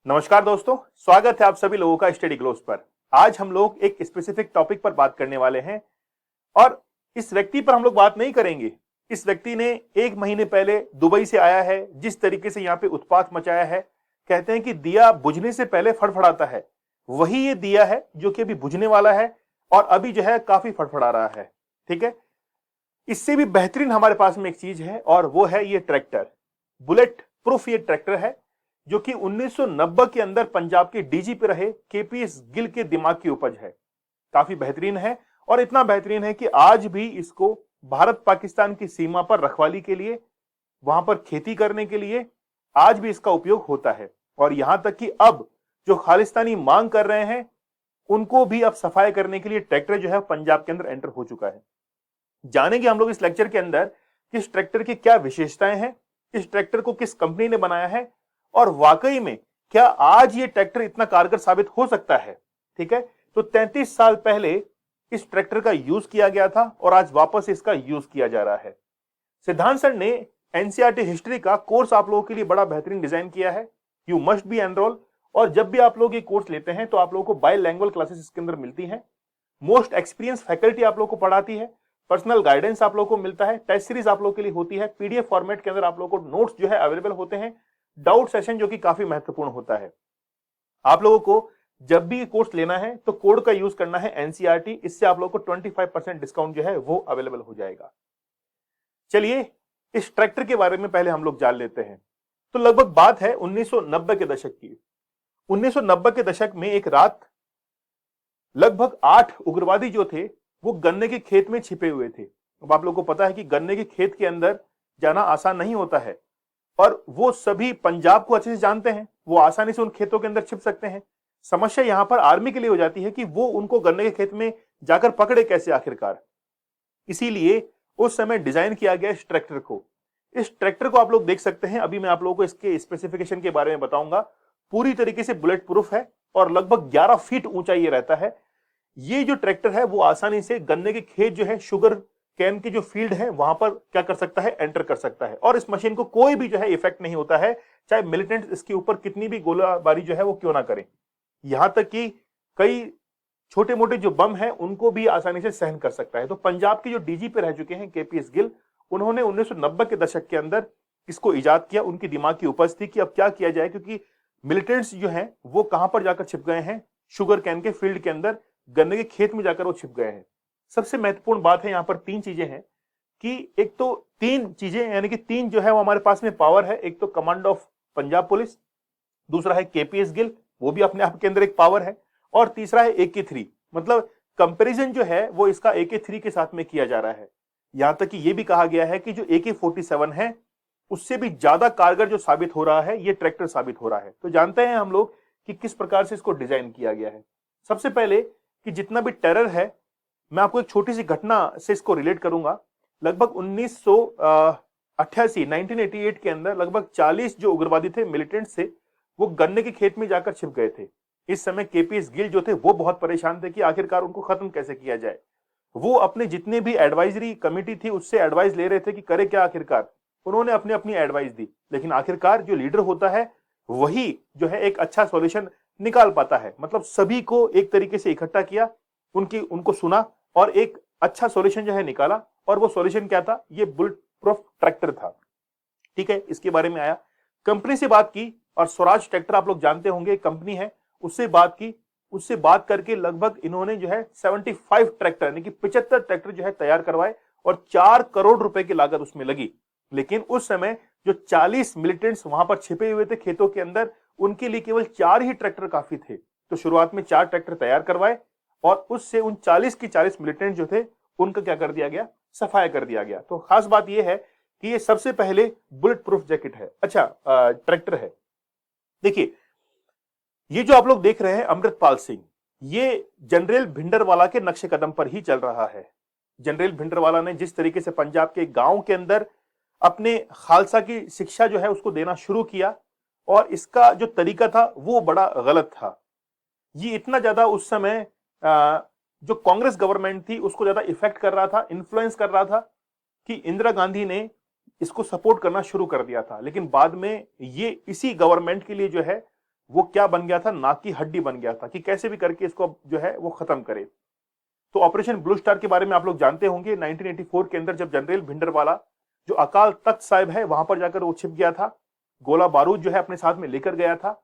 नमस्कार दोस्तों, स्वागत है आप सभी लोगों का स्टडी ग्लोस पर। आज हम लोग एक स्पेसिफिक टॉपिक पर बात करने वाले हैं और इस व्यक्ति पर हम लोग बात नहीं करेंगे। इस व्यक्ति ने 1 महीने पहले दुबई से आया है, जिस तरीके से यहाँ पे उत्पात मचाया है। कहते हैं कि दिया बुझने से पहले फड़फड़ाता है, वही ये दिया है जो कि अभी बुझने वाला है और अभी जो है काफी फड़फड़ा रहा है। ठीक है, इससे भी बेहतरीन हमारे पास में एक चीज है और वो है ये ट्रैक्टर। बुलेट प्रूफ ये ट्रैक्टर है जो कि 1990 के अंदर पंजाब के डीजीपी रहे केपीएस गिल के दिमाग की उपज है। काफी बेहतरीन है और इतना बेहतरीन है कि आज भी इसको भारत पाकिस्तान की सीमा पर रखवाली के लिए, वहां पर खेती करने के लिए आज भी इसका उपयोग होता है। और यहां तक कि अब जो खालिस्तानी मांग कर रहे हैं उनको भी अब सफाई करने के लिए ट्रैक्टर जो है पंजाब के अंदर एंटर हो चुका है। जानेंगे हम लोग इस लेक्चर के अंदर कि इस ट्रैक्टर की क्या विशेषताएं हैं, इस ट्रैक्टर को किस कंपनी ने बनाया है और वाकई में क्या आज ये ट्रैक्टर इतना कारगर साबित हो सकता है। ठीक है, तो 33 साल पहले इस ट्रैक्टर का यूज किया गया था और आज वापस इसका यूज किया जा रहा है। सिद्धांत सर ने एनसीईआरटी हिस्ट्री का कोर्स आप लोगों के लिए बड़ा बेहतरीन डिजाइन किया है। You must be enrol. और जब भी आप लोग ये कोर्स लेते हैं तो आप लोगों को बाइलैंग्वेज क्लासेस इसके अंदर मिलती हैं। मोस्ट एक्सपीरियंस फैकल्टी आप लोगों को पढ़ाती है, पर्सनल गाइडेंस आप लोगों को मिलता है, टेस्ट सीरीज आप लोगों के लिए होती है, पीडीएफ फॉर्मेट के अंदर आप लोगों को नोट्स जो है अवेलेबल होते हैं, डाउट सेशन जो कि काफी महत्वपूर्ण होता है। आप लोगों को जब भी कोर्स लेना है तो कोड का यूज करना है एनसीईआरटी, इससे आप लोगों को 25% डिस्काउंट जो है वो अवेलेबल हो जाएगा। चलिए इस ट्रैक्टर के बारे में पहले हम लोग जान लेते हैं। तो लगभग बात है 1990 के दशक की। 1990 के दशक में एक रात लगभग 8 उग्रवादी जो थे वो गन्ने के खेत में छिपे हुए थे। अब आप लोगों को पता है कि गन्ने के खेत के अंदर जाना आसान नहीं होता है और वो सभी पंजाब को अच्छे से जानते हैं, वो आसानी से उन खेतों के अंदर छिप सकते हैं। समस्या यहां पर आर्मी के लिए हो जाती है कि वो उनको गन्ने के खेत में जाकर पकड़े कैसे आखिरकार। इसीलिए उस समय डिजाइन किया गया इस ट्रैक्टर को। इस ट्रैक्टर को आप लोग देख सकते हैं, अभी मैं आप लोगों को इसके स्पेसिफिकेशन के बारे में बताऊंगा। पूरी तरीके से बुलेट प्रूफ है और लगभग 11 फीट ऊंचा ये रहता है। ये जो ट्रैक्टर है वो आसानी से गन्ने के खेत जो है, शुगर कैन के जो फील्ड है वहां पर क्या कर सकता है, एंटर कर सकता है। और इस मशीन को कोई भी जो है इफेक्ट नहीं होता है, चाहे मिलिटेंट इसके ऊपर कितनी भी गोलाबारी जो है वो क्यों ना करें। यहां तक कि कई छोटे मोटे जो बम है उनको भी आसानी से सहन कर सकता है। तो पंजाब के जो डीजीपी रह चुके हैं केपीएस गिल, उन्होंने 1990 के दशक के अंदर इसको इजाद किया। उनकी दिमाग की उपज थी कि अब क्या किया जाए, क्योंकि मिलिटेंट्स जो हैं वो कहां पर जाकर छिप गए हैं, शुगर कैन के फील्ड के अंदर, गन्ने के खेत में जाकर वो छिप गए हैं। सबसे महत्वपूर्ण बात है यहां पर 3 चीजें हैं कि एक तो 3 चीजें यानी कि 3 जो है वो हमारे पास में पावर है। एक तो कमांड ऑफ पंजाब पुलिस, दूसरा है केपीएस गिल, वो भी अपने आप के अंदर एक पावर है, और तीसरा है AK3। मतलब कंपैरिजन जो है वो इसका AK3 के साथ में किया जा रहा है। यहां तक कि यह भी कहा गया है कि जो AK47 है उससे भी ज्यादा कारगर जो साबित हो रहा है ये ट्रैक्टर साबित हो रहा है। तो जानते हैं हम लोग कि किस प्रकार से इसको डिजाइन किया गया है। सबसे पहले कि जितना भी टेरर है, मैं आपको एक छोटी सी घटना से इसको रिलेट करूंगा। लगभग 1988 के अंदर लगभग 40 जो उग्रवादी थे, मिलिटेंट्स थे, वो गन्ने के खेत में जाकर छिप गए थे। इस समय केपीएस गिल जो थे वो बहुत परेशान थे कि आखिरकार उनको खत्म कैसे किया जाए। वो अपने जितने भी एडवाइजरी कमेटी थी उससे एडवाइस ले रहे थे कि करे क्या आखिरकार। उन्होंने अपनी अपनी एडवाइस दी, लेकिन आखिरकार जो लीडर होता है वही जो है एक अच्छा सॉल्यूशन निकाल पाता है। मतलब सभी को एक तरीके से इकट्ठा किया, उनको सुना और एक अच्छा सॉल्यूशन जो है निकाला। और वो सॉल्यूशन क्या था, ये बुलेट प्रूफ ट्रैक्टर था। ठीक है, इसके बारे में आया, कंपनी से बात की और स्वराज ट्रैक्टर आप लोग जानते होंगे कंपनी है, उससे बात की। उससे बात करके लगभग इन्होंने जो है 75 ट्रैक्टर यानी कि 75 ट्रैक्टर जो है तैयार करवाए और 4 करोड़ रुपए की लागत उसमें लगी। लेकिन उस समय जो 40 मिलिटेंट्स वहां पर छिपे हुए थे खेतों के अंदर, उनके लिए केवल 4 ही ट्रैक्टर काफी थे। तो शुरुआत में 4 ट्रैक्टर तैयार करवाए और उससे उन 40 की 40 मिलिटेंट जो थे उनका क्या कर दिया गया, सफाया कर दिया गया। तो खास बात यह है कि ये सबसे पहले बुलेट प्रूफ जैकेट है, अच्छा ट्रैक्टर है। देखिए ये जो आप लोग देख रहे हैं अमृतपाल सिंह, ये जनरल भिंडरवाला के नक्शे कदम पर ही चल रहा है। जनरल भिंडरवाला ने जिस तरीके से पंजाब के गांव के अंदर अपने खालसा की शिक्षा जो है उसको देना शुरू किया, और इसका जो तरीका था वो बड़ा गलत था। ये इतना ज्यादा उस समय जो कांग्रेस गवर्नमेंट थी उसको ज्यादा इफेक्ट कर रहा था, इन्फ्लुएंस कर रहा था, कि इंदिरा गांधी ने इसको सपोर्ट करना शुरू कर दिया था। लेकिन बाद में ये इसी गवर्नमेंट के लिए जो है वो क्या बन गया था, नाक की हड्डी बन गया था कि कैसे भी करके इसको जो है वो खत्म करे। तो ऑपरेशन ब्लू स्टार के बारे में आप लोग जानते होंगे, 1984 के अंदर जब जनरल भिंडरवाला जो अकाल तख्त साहिब है वहां पर जाकर वो छिप गया था, गोला बारूद जो है अपने साथ में लेकर गया था,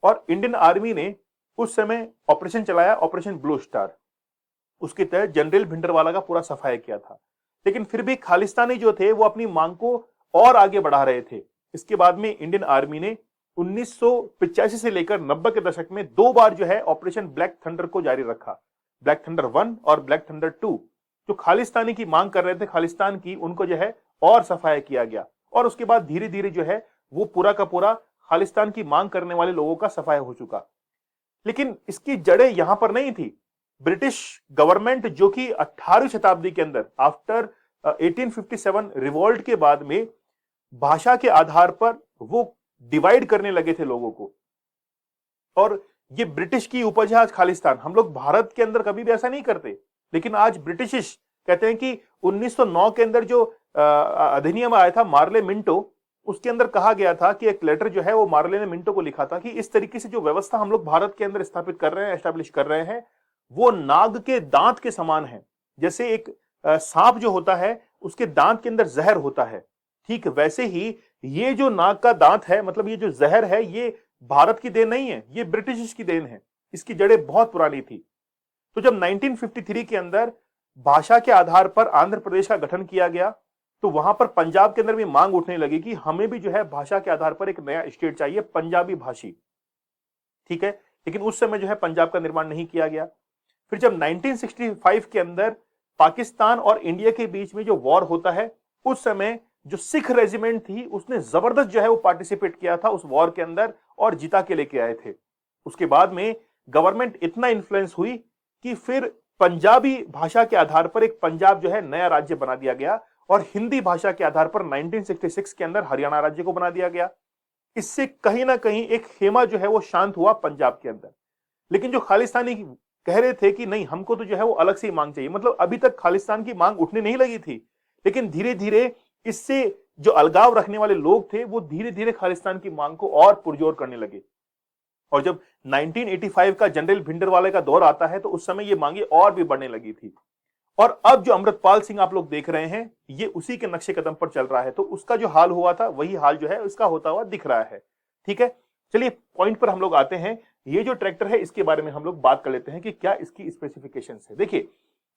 और इंडियन आर्मी ने उस समय ऑपरेशन चलाया, ऑपरेशन ब्लू स्टार। उसके तहत जनरल भिंडरवाला का पूरा सफाया किया था। लेकिन फिर भी खालिस्तानी जो थे वो अपनी मांग को और आगे बढ़ा रहे थे। इसके बाद में इंडियन आर्मी ने 1985 से लेकर 90 के दशक में 2 बार जो है ऑपरेशन ब्लैक थंडर को जारी रखा। ब्लैक थंडर 1 और ब्लैक थंडर 2 जो खालिस्तानी की मांग कर रहे थे खालिस्तान की, उनको जो है और सफाया किया गया। और उसके बाद धीरे धीरे जो है वो पूरा का पूरा खालिस्तान की मांग करने वाले लोगों का सफाया हो चुका। लेकिन इसकी जड़ें यहां पर नहीं थी। ब्रिटिश गवर्नमेंट जो कि 18वीं शताब्दी के अंदर आफ्टर 1857 रिवॉल्ट के बाद में भाषा के आधार पर वो डिवाइड करने लगे थे लोगों को। और ये ब्रिटिश की उपज है आज खालिस्तान। हम लोग भारत के अंदर कभी भी ऐसा नहीं करते, लेकिन आज ब्रिटिश कहते हैं कि 1909 के अंदर जो अधिनियम आया था मार्ले मिंटो, उसके अंदर कहा गया था कि एक लेटर जो है वो मार्ले ने मिंटो को लिखा था कि इस तरीके से जो व्यवस्था हम लोग भारत के अंदर स्थापित कर रहे हैं, एस्टैब्लिश कर रहे हैं, वो नाग के दांत के समान है। जैसे एक सांप जो होता है उसके दांत के अंदर जहर होता है, ठीक वैसे ही ये जो नाग का दांत है, मतलब ये जो जहर है, ये भारत की देन नहीं है, ये ब्रिटिश की देन है। इसकी जड़ें बहुत पुरानी थी। तो जब 1953 के अंदर भाषा के आधार पर आंध्र प्रदेश का गठन किया गया, तो वहां पर पंजाब के अंदर भी मांग उठने लगी कि हमें भी जो है भाषा के आधार पर एक नया स्टेट चाहिए, पंजाबी भाषी। ठीक है, लेकिन उस समय जो है पंजाब का निर्माण नहीं किया गया। फिर जब 1965 के अंदर पाकिस्तान और इंडिया के बीच में जो वॉर होता है, उस समय जो सिख रेजिमेंट थी उसने जबरदस्त जो है वो पार्टिसिपेट किया था उस वॉर के अंदर और जिता के लेके आए थे। उसके बाद में गवर्नमेंट इतना इन्फ्लुएंस हुई कि फिर पंजाबी भाषा के आधार पर एक पंजाब जो है नया राज्य बना दिया गया, और हिंदी भाषा के आधार पर 1966 के अंदर हरियाणा राज्य को बना दिया गया। इससे कहीं ना कहीं एक खेमा जो है वो शांत हुआ पंजाब के अंदर। लेकिन जो खालिस्तानी कह रहे थे कि नहीं, हमको तो जो है वो अलग से ही मांग चाहिए, मतलब अभी तक खालिस्तान की मांग उठने नहीं लगी थी, लेकिन धीरे धीरे इससे जो अलगाव रखने वाले लोग थे वो धीरे धीरे खालिस्तान की मांग को और पुरजोर करने लगे। और जब 1985 का जनरल भिंडरवाले का दौर आता है तो उस समय ये मांगे और भी बढ़ने लगी थी। और अब जो अमृतपाल सिंह आप लोग देख रहे हैं, ये उसी के नक्शे कदम पर चल रहा है। तो उसका जो हाल हुआ था वही हाल जो है इसका होता हुआ दिख रहा है। ठीक है, चलिए पॉइंट पर हम लोग आते हैं। ये जो ट्रैक्टर है इसके बारे में हम लोग बात कर लेते हैं कि क्या इसकी स्पेसिफिकेशंस है। देखिए,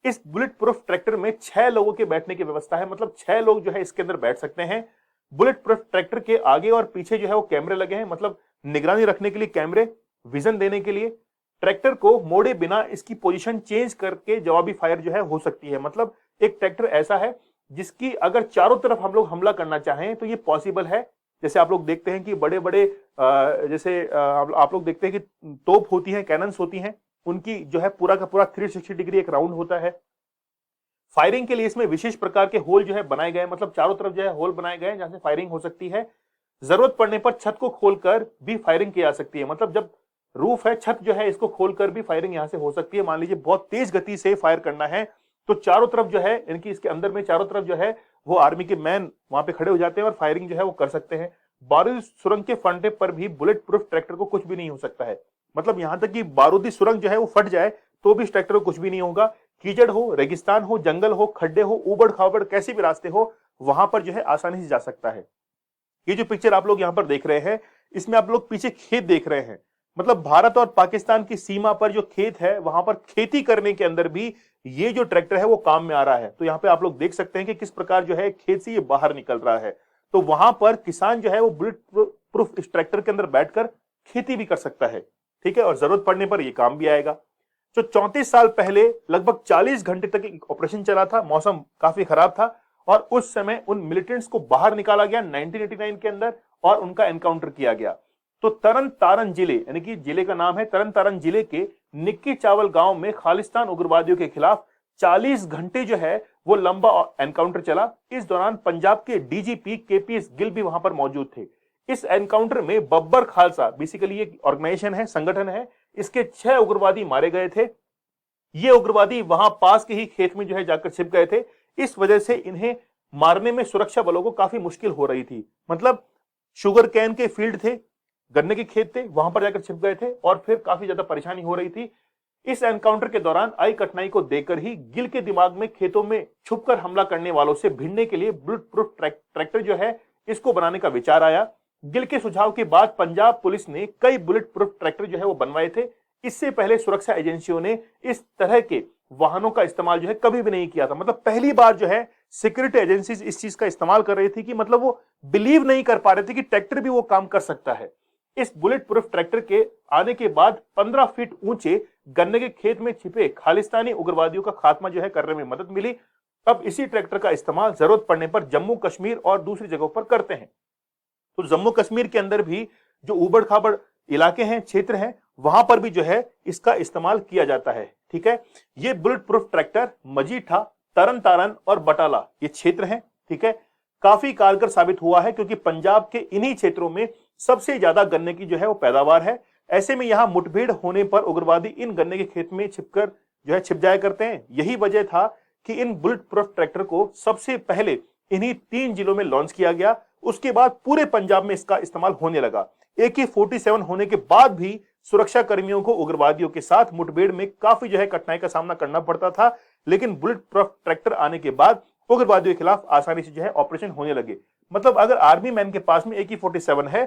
इस बुलेट प्रूफ ट्रैक्टर में 6 लोगों के बैठने की व्यवस्था है, मतलब 6 लोग जो है इसके अंदर बैठ सकते हैं। बुलेट प्रूफ ट्रैक्टर के आगे और पीछे जो है वो कैमरे लगे हैं, मतलब निगरानी रखने के लिए कैमरे, विजन देने के लिए। ट्रैक्टर को मोड़े बिना इसकी पोजीशन चेंज करके जवाबी फायर जो है हो सकती है। मतलब एक ट्रैक्टर ऐसा है जिसकी अगर चारों तरफ हम लोग हमला करना चाहें तो ये पॉसिबल है। जैसे आप लोग देखते हैं कि बड़े बड़े जैसे आप लोग देखते हैं कि तोप होती है, कैनन्स होती हैं, उनकी जो है पूरा का पूरा 360 डिग्री एक राउंड होता है। फायरिंग के लिए इसमें विशेष प्रकार के होल जो है बनाए गए, मतलब चारों तरफ जो है होल बनाए गए जहां से फायरिंग हो सकती है। जरूरत पड़ने पर छत को खोलकर भी फायरिंग की जा सकती है, मतलब जब रूफ है, छत जो है इसको खोलकर भी फायरिंग यहां से हो सकती है। मान लीजिए बहुत तेज गति से फायर करना है तो चारों तरफ जो है इनकी इसके अंदर में चारों तरफ जो है वो आर्मी के मैन वहां पे खड़े हो जाते हैं और फायरिंग जो है वो कर सकते हैं। बारूदी सुरंग के फंटे पर भी बुलेट प्रूफ ट्रैक्टर को कुछ भी नहीं हो सकता है, मतलब यहां तक कि बारूदी सुरंग जो है वो फट जाए तो भी इस ट्रैक्टर को कुछ भी नहीं होगा। कीचड़ हो, रेगिस्तान हो, जंगल हो, खड्डे हो, उबड़ खाबड़ कैसे भी रास्ते हो, वहां पर जो है आसानी से जा सकता है। ये जो पिक्चर आप लोग यहां पर देख रहे हैं, इसमें आप लोग पीछे खेत देख रहे हैं, मतलब भारत और पाकिस्तान की सीमा पर जो खेत है वहां पर खेती करने के अंदर भी ये जो ट्रैक्टर है वो काम में आ रहा है। तो यहाँ पे आप लोग देख सकते हैं कि किस प्रकार जो है खेत से ये बाहर निकल रहा है। तो वहां पर किसान जो है वो बुलेट प्रूफ इस ट्रैक्टर के अंदर बैठकर खेती भी कर सकता है। ठीक है, और जरूरत पड़ने पर ये काम भी आएगा। जो 34 साल पहले लगभग 40 घंटे तक एक ऑपरेशन चला था, मौसम काफी खराब था और उस समय उन मिलिटेंट्स को बाहर निकाला गया 1989 के अंदर और उनका एनकाउंटर किया गया। तो तरन तारन जिले, यानी कि जिले का नाम है तरन तारन जिले के निक्की चावल गांव में खालिस्तान उग्रवादियों के खिलाफ 40 घंटे जो है वो लंबा एनकाउंटर चला। इस दौरान पंजाब के डीजीपी केपीएस गिल भी वहां पर मौजूद थे। इस एनकाउंटर में बब्बर खालसा, बेसिकली ये ऑर्गेनाइजेशन है, संगठन है, इसके 6 उग्रवादी मारे गए थे। ये उग्रवादी वहां पास के ही खेत में जो है जाकर छिप गए थे। इस वजह से इन्हें मारने में सुरक्षा बलों को काफी मुश्किल हो रही थी। मतलब शुगर कैन के फील्ड थे, गन्ने के खेत थे, वहां पर जाकर छिप गए थे और फिर काफी ज्यादा परेशानी हो रही थी। इस एनकाउंटर के दौरान आई कठिनाई को देखकर ही गिल के दिमाग में खेतों में छुपकर हमला करने वालों से भिड़ने के लिए बुलेट प्रूफ ट्रैक्टर जो है इसको बनाने का विचार आया। गिल के सुझाव के बाद पंजाब पुलिस ने कई बुलेट प्रूफ ट्रैक्टर जो है वो बनवाए थे। इससे पहले सुरक्षा एजेंसियों ने इस तरह के वाहनों का इस्तेमाल जो है कभी भी नहीं किया था। मतलब पहली बार जो है सिक्योरिटी एजेंसीज इस चीज का इस्तेमाल कर रही थी कि मतलब वो बिलीव नहीं कर पा रहे थे कि ट्रैक्टर भी वो काम कर सकता है। इस बुलेट प्रूफ ट्रैक्टर के आने के बाद 15 फीट ऊंचे गन्ने के खेत में छिपे खालिस्तानी उग्रवादियों का खात्मा जो है करने में मदद मिली। अब इसी ट्रैक्टर का इस्तेमाल जरूरत पड़ने पर जम्मू कश्मीर और दूसरी जगहों पर करते हैं। तो जम्मू कश्मीर के अंदर भी जो उबड़ खाबड़ इलाके हैं, क्षेत्र हैं, वहां पर भी जो है इसका इस्तेमाल किया जाता है। ठीक है, ये बुलेट प्रूफ ट्रैक्टर मजीठा, तरन तारन और बटाला ये क्षेत्र हैं। ठीक है, काफी कारगर साबित हुआ है क्योंकि पंजाब के इन्हीं क्षेत्रों में सबसे ज्यादा गन्ने की जो है वो पैदावार है। ऐसे में यहां मुठभेड़ होने पर उग्रवादी इन गन्ने के खेत में छिपकर जो है छिप जाया करते हैं। यही वजह था कि इन बुलेट प्रूफ ट्रैक्टर को सबसे पहले इन्हीं 3 जिलों में लॉन्च किया गया। उसके बाद पूरे पंजाब में इसका इस्तेमाल होने लगा। AK-47 होने के बाद भी सुरक्षा कर्मियों को उग्रवादियों के साथ मुठभेड़ में काफी जो है कठिनाई का सामना करना पड़ता था, लेकिन बुलेट प्रूफ ट्रैक्टर आने के बाद उग्रवादियों के खिलाफ आसानी से जो है ऑपरेशन होने लगे। मतलब अगर आर्मी मैन के पास में AK-47 है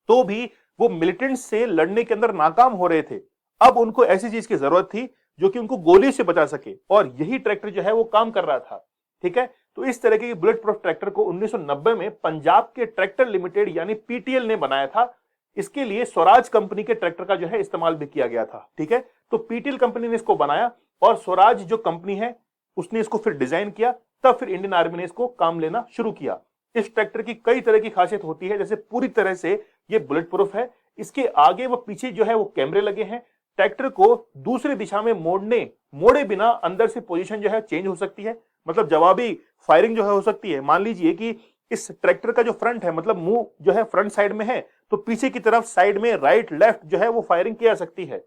तो भी वो मिलिटेंट्स से लड़ने के अंदर नाकाम हो रहे थे। अब उनको ऐसी चीज की जरूरत थी जो कि उनको गोली से बचा सके और यही ट्रैक्टर जो है वो काम कर रहा था। ठीक है, तो इस तरह के बुलेट प्रूफ ट्रैक्टर को 1990 में पंजाब के ट्रैक्टर लिमिटेड यानी PTL ने बनाया था। इसके लिए स्वराज कंपनी के ट्रैक्टर का जो है इस्तेमाल भी किया गया था। ठीक है, तो PTL कंपनी ने इसको बनाया और स्वराज जो कंपनी है उसने इसको फिर डिजाइन किया। तब फिर इंडियन आर्मी ने इसको काम लेना शुरू किया। इस ट्रैक्टर की कई तरह की खासियत होती है, जैसे पूरी तरह से ये बुलेट प्रूफ है, इसके आगे व पीछे जो है वो कैमरे लगे हैं। ट्रैक्टर को दूसरी दिशा में मोड़े बिना अंदर से पोजीशन जो है चेंज हो सकती है। मतलब जवाबी फायरिंग जो है हो सकती है। मान लीजिए कि इस ट्रैक्टर का जो फ्रंट है, मतलब मुंह जो है फ्रंट साइड में है, तो पीछे की तरफ साइड में राइट लेफ्ट जो है वो फायरिंग की जा सकती है।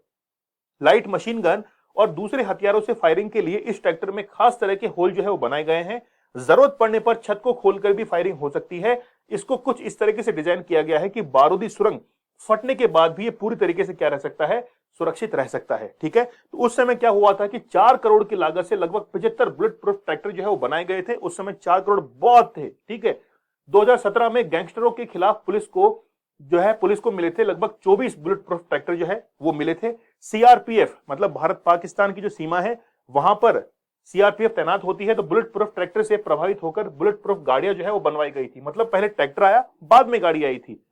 लाइट मशीन गन और दूसरे हथियारों से फायरिंग के लिए इस ट्रैक्टर में खास तरह के होल जो है वो बनाए गए हैं। जरूरत पड़ने पर छत को खोलकर भी फायरिंग हो सकती है। इसको कुछ इस तरीके से डिजाइन किया गया है कि बारूदी सुरंग फटने के बाद भी ये पूरी तरीके से क्या रह सकता है, सुरक्षित रह सकता है। ठीक है, तो उस समय क्या हुआ था कि 4 करोड़ की लागत से लगभग 75 बुलेट प्रूफ ट्रैक्टर जो है वो बनाए गए थे। उस समय 4 करोड़ बहुत थे। ठीक है, 2017 में गैंगस्टरों के खिलाफ पुलिस को मिले थे लगभग 24 बुलेट प्रूफ ट्रैक्टर जो है वो मिले थे। CRPF मतलब भारत पाकिस्तान की जो सीमा है वहां पर CRPF तैनात होती है, तो बुलेट प्रूफ ट्रैक्टर से प्रभावित होकर बुलेट प्रूफ गाड़ियां जो है वो बनवाई गई थी। मतलब पहले ट्रैक्टर आया, बाद में गाड़ी आई थी।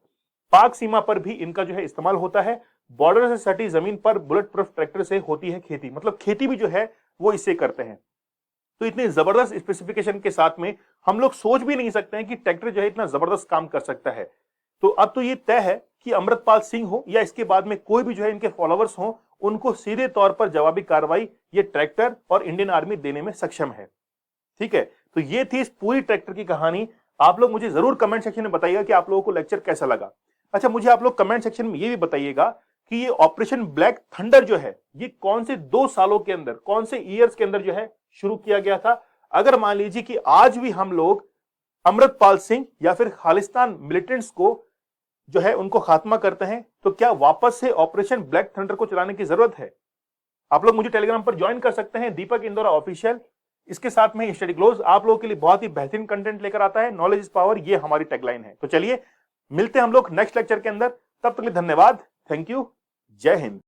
पाक सीमा पर भी इनका जो है इस्तेमाल होता है। बॉर्डर से सटी जमीन पर बुलेट प्रूफ ट्रैक्टर से होती है खेती, मतलब खेती भी जो है वो इससे करते हैं। तो इतने जबरदस्त स्पेसिफिकेशन के साथ में हम लोग सोच भी नहीं सकते हैं कि ट्रैक्टर जो है इतना जबरदस्त काम कर सकता है। तो अब तो ये तय है कि अमृतपाल सिंह हो या इसके बाद में कोई भी जो है इनके फॉलोवर्स हो, उनको सीधे तौर पर जवाबी कार्रवाई ये ट्रैक्टर और इंडियन आर्मी देने में सक्षम है। ठीक है, तो ये थी इस पूरी ट्रैक्टर की कहानी। आप लोग मुझे जरूर कमेंट सेक्शन में बताइएगा कि आप लोगों को लेक्चर कैसा लगा। अच्छा, मुझे आप लोग कमेंट सेक्शन में ये भी बताइएगा कि ये ऑपरेशन ब्लैक थंडर जो है ये कौन से 2 सालों के अंदर, कौन से ईयर्स के अंदर जो है शुरू किया गया था। अगर मान लीजिए कि आज भी हम लोग अमृतपाल सिंह या फिर खालिस्तान मिलिटेंट्स को जो है उनको खात्मा करते हैं, तो क्या वापस से ऑपरेशन ब्लैक थंडर को चलाने की जरूरत है? आप लोग मुझे टेलीग्राम पर ज्वाइन कर सकते हैं, दीपक इंदौरा ऑफिशियल। इसके साथ में स्टडी ग्लोस आप लोगों के लिए बहुत ही बेहतरीन कंटेंट लेकर आता है। नॉलेज इज पावर, ये हमारी टैगलाइन है। तो चलिए मिलते हैं हम लोग नेक्स्ट लेक्चर के अंदर। तब तक के लिए धन्यवाद, थैंक यू, जय हिंद।